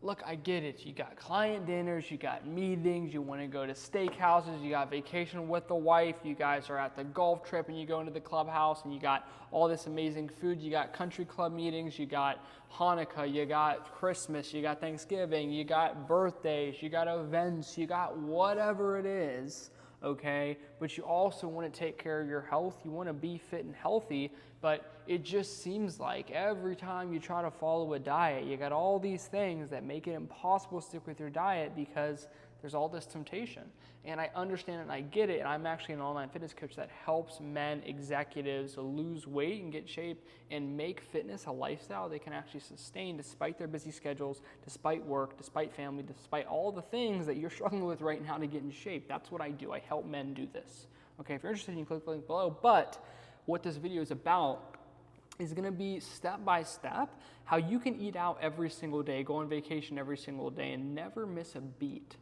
look, I get it. You got client dinners, you got meetings, you want to go to steakhouses, you got vacation with the wife, you guys are at the golf trip and you go into the clubhouse and you got all this amazing food, you got country club meetings, you got Hanukkah, you got Christmas, you got Thanksgiving, you got birthdays, you got events, you got whatever it is, okay? But you also want to take care of your health, you want to be fit and healthy, but it just seems like every time you try to follow a diet, you got all these things that make it impossible to stick with your diet because there's all this temptation. And I understand it and I get it, and I'm actually an online fitness coach that helps men, executives lose weight and get shape and make fitness a lifestyle they can actually sustain despite their busy schedules, despite work, despite family, despite all the things that you're struggling with right now to get in shape. That's what I do. I help men do this. Okay, if you're interested, you can click the link below. But what this video is about is going to be step by step how you can eat out every single day, go on vacation every single day, and never miss a beat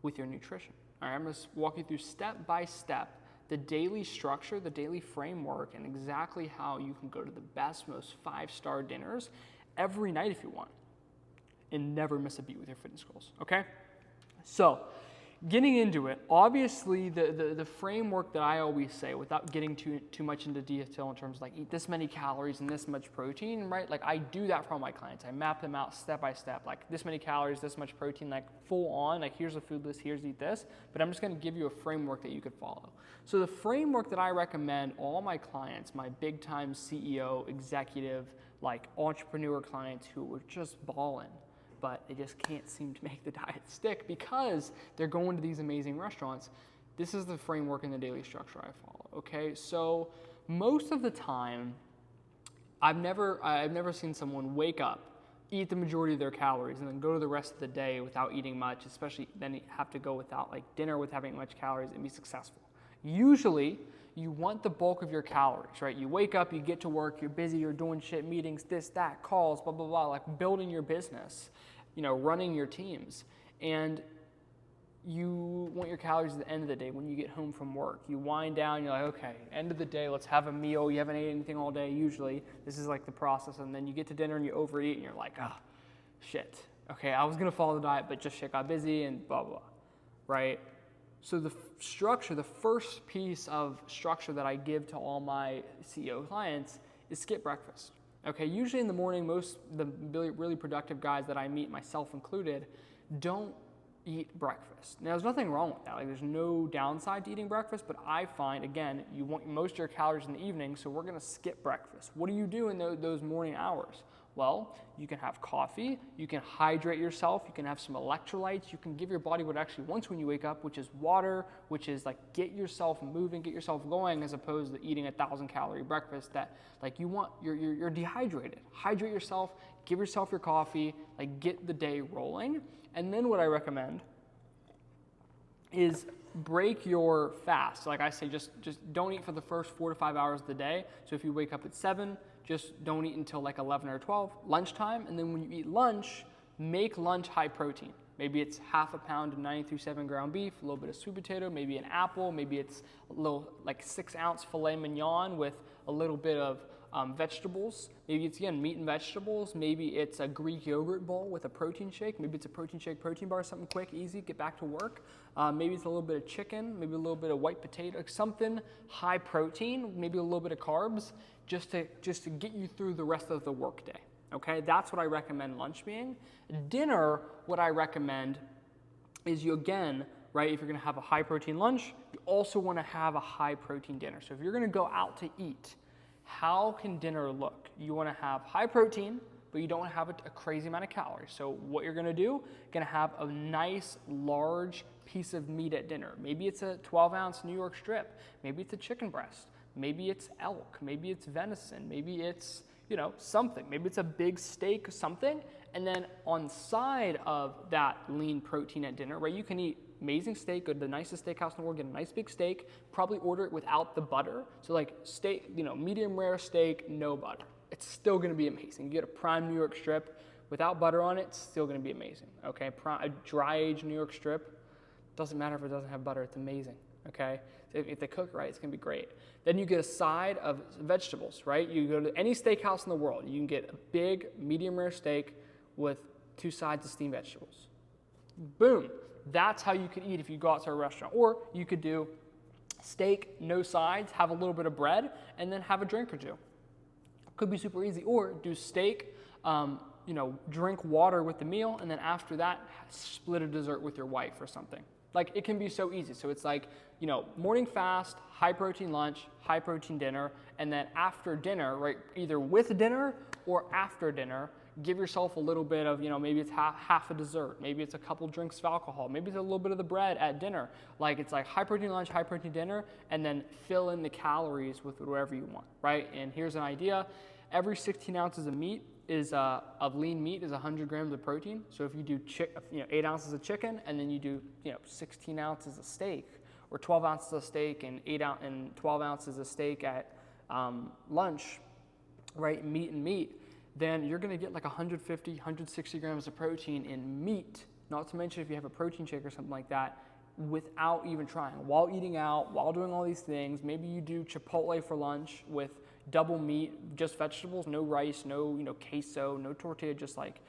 with your nutrition. All right, I'm going to walk you through step by step the daily structure, the daily framework, and exactly how you can go to the best, most 5-star dinners every night if you want, and never miss a beat with your fitness goals. Okay? So, getting into it, obviously the framework that I always say, without getting too much into detail in terms of like eat this many calories and this much protein, right? Like I do that for all my clients. I map them out step by step, like this many calories, this much protein, like full on, like here's a food list, here's eat this, but I'm just gonna give you a framework that you could follow. So the framework that I recommend all my clients, my big time CEO, executive, like entrepreneur clients who are just balling, but they just can't seem to make the diet stick because they're going to these amazing restaurants. This is the framework and the daily structure I follow, okay? So most of the time, I've never seen someone wake up, eat the majority of their calories, and then go to the rest of the day without eating much, especially then have to go without like dinner with having much calories and be successful. Usually, you want the bulk of your calories, right? You wake up, you get to work, you're busy, you're doing shit, meetings, this, that, calls, blah, blah, blah, like building your business, you know, running your teams. And you want your calories at the end of the day when you get home from work. You wind down, you're like, okay, end of the day, let's have a meal. You haven't ate anything all day usually. This is like the process. And then you get to dinner and you overeat and you're like, shit. Okay, I was gonna follow the diet, but just shit got busy and blah, blah, right? So the structure, the first piece of structure that I give to all my CEO clients is skip breakfast. Okay, usually in the morning, the really productive guys that I meet, myself included, don't eat breakfast. Now, there's nothing wrong with that. Like, there's no downside to eating breakfast, but I find, again, you want most of your calories in the evening, so we're gonna skip breakfast. What do you do in those morning hours? Well, you can have coffee, you can hydrate yourself, you can have some electrolytes, you can give your body what it actually wants when you wake up, which is water, which is like get yourself moving, get yourself going, as opposed to eating a 1,000-calorie breakfast that like you're dehydrated. Hydrate yourself, give yourself your coffee, like get the day rolling. And then what I recommend is break your fast. Like I say, just don't eat for the first 4 to 5 hours of the day. So if you wake up at 7, just don't eat until like 11 or 12, lunchtime. And then when you eat lunch, make lunch high protein. Maybe it's half a pound of 93.7 ground beef, a little bit of sweet potato, maybe an apple, maybe it's a little like 6-ounce filet mignon with a little bit of vegetables. Maybe it's, again, meat and vegetables. Maybe it's a Greek yogurt bowl with a protein shake. Maybe it's a protein shake, protein bar, something quick, easy, get back to work. Maybe it's a little bit of chicken, maybe a little bit of white potato, something high protein, maybe a little bit of carbs, just to get you through the rest of the workday. Okay, that's what I recommend lunch being. Dinner, what I recommend is you, again, right, if you're gonna have a high protein lunch, you also wanna have a high protein dinner. So if you're gonna go out to eat, how can dinner look? You wanna have high protein, but you don't wanna have a crazy amount of calories. So what you're gonna do, you're gonna have a nice, large piece of meat at dinner. Maybe it's a 12-ounce New York strip. Maybe it's a chicken breast. Maybe it's elk. Maybe it's venison. Maybe it's, you know, something. Maybe it's a big steak or something. And then on side of that lean protein at dinner, right, you can eat amazing steak, go to the nicest steakhouse in the world, get a nice big steak, probably order it without the butter. So like steak, you know, medium rare steak, no butter. It's still gonna be amazing. You get a prime New York strip without butter on it, it's still gonna be amazing, okay? A dry aged New York strip, doesn't matter if it doesn't have butter, it's amazing, okay? If they cook right, it's gonna be great. Then you get a side of vegetables, right? You go to any steakhouse in the world, you can get a big medium rare steak with 2 sides of steamed vegetables. Boom. That's how you could eat if you go out to a restaurant. Or you could do steak, no sides, have a little bit of bread, and then have a drink or two. Could be super easy. Or do steak, drink water with the meal, and then after that, split a dessert with your wife or something. Like, it can be so easy. So it's like, morning fast, high protein lunch, high protein dinner, and then after dinner, right, either with dinner or after dinner, give yourself a little bit of, maybe it's half a dessert, maybe it's a couple drinks of alcohol, maybe it's a little bit of the bread at dinner. Like, it's like high protein lunch, high protein dinner, and then fill in the calories with whatever you want, right? And here's an idea. Every 16 ounces of meat of lean meat is 100 grams of protein. So if you do 8 ounces of chicken, and then you do 16 ounces of steak, or 12 ounces of steak and 12 ounces of steak at lunch, right? Meat, then you're going to get like 150, 160 grams of protein in meat. Not to mention if you have a protein shake or something like that, without even trying. While eating out, while doing all these things, maybe you do Chipotle for lunch with double meat, just vegetables, no rice, no queso, no tortilla, just like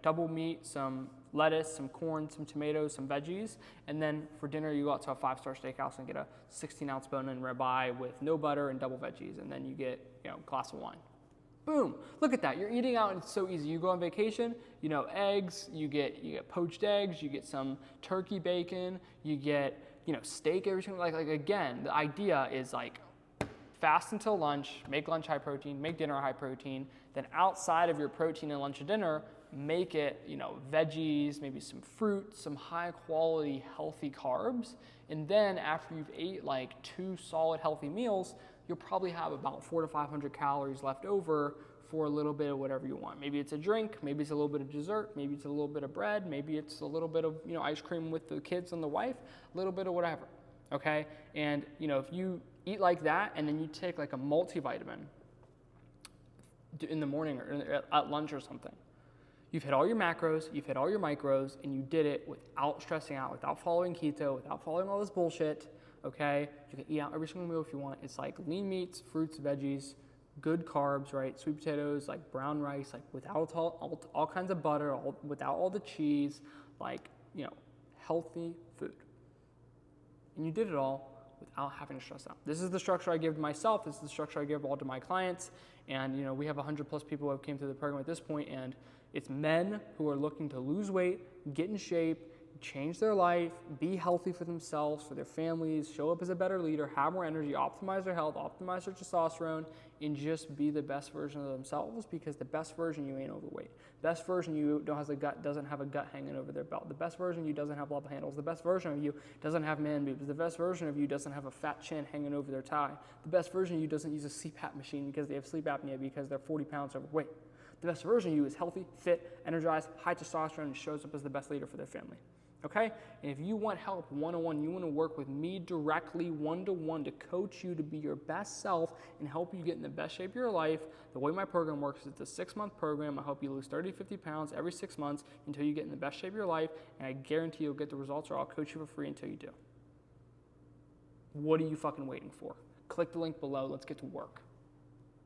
double meat, some lettuce, some corn, some tomatoes, some veggies, and then for dinner you go out to a 5-star steakhouse and get a 16-ounce bone-in ribeye with no butter and double veggies, and then you get a glass of wine. Boom! Look at that. You're eating out and it's so easy. You go on vacation, eggs, you get poached eggs, you get some turkey bacon, you get steak every single like again, the idea is like fast until lunch, make lunch high protein, make dinner high protein, then outside of your protein and lunch and dinner, make it, veggies, maybe some fruit, some high quality healthy carbs, and then after you've ate like 2 solid healthy meals, you'll probably have about 400 to 500 calories left over for a little bit of whatever you want. Maybe it's a drink, maybe it's a little bit of dessert, maybe it's a little bit of bread, maybe it's a little bit of ice cream with the kids and the wife, a little bit of whatever, okay? And if you eat like that and then you take like a multivitamin in the morning or at lunch or something, you've hit all your macros, you've hit all your micros, and you did it without stressing out, without following keto, without following all this bullshit. Okay, you can eat out every single meal if you want. It's like lean meats, fruits, veggies, good carbs, right? Sweet potatoes, like brown rice, like without all kinds of butter, without all the cheese, like, healthy food. And you did it all without having to stress out. This is the structure I give to myself. This is the structure I give all to my clients. And, we have 100 plus people who have came through the program at this point, and it's men who are looking to lose weight, get in shape, change their life, be healthy for themselves, for their families, show up as a better leader, have more energy, optimize their health, optimize their testosterone, and just be the best version of themselves, because the best version you ain't overweight. Best version you doesn't have a gut hanging over their belt. The best version of you doesn't have love handles. The best version of you doesn't have man boobs. The best version of you doesn't have a fat chin hanging over their tie. The best version of you doesn't use a CPAP machine because they have sleep apnea because they're 40 pounds overweight. The best version of you is healthy, fit, energized, high testosterone, and shows up as the best leader for their family. Okay? And if you want help one-on-one, you want to work with me directly one-to-one to coach you to be your best self and help you get in the best shape of your life, the way my program works is it's a 6-month program. I help you lose 30 to 50 pounds every 6 months until you get in the best shape of your life, and I guarantee you'll get the results, or I'll coach you for free until you do. What are you fucking waiting for? Click the link below. Let's get to work.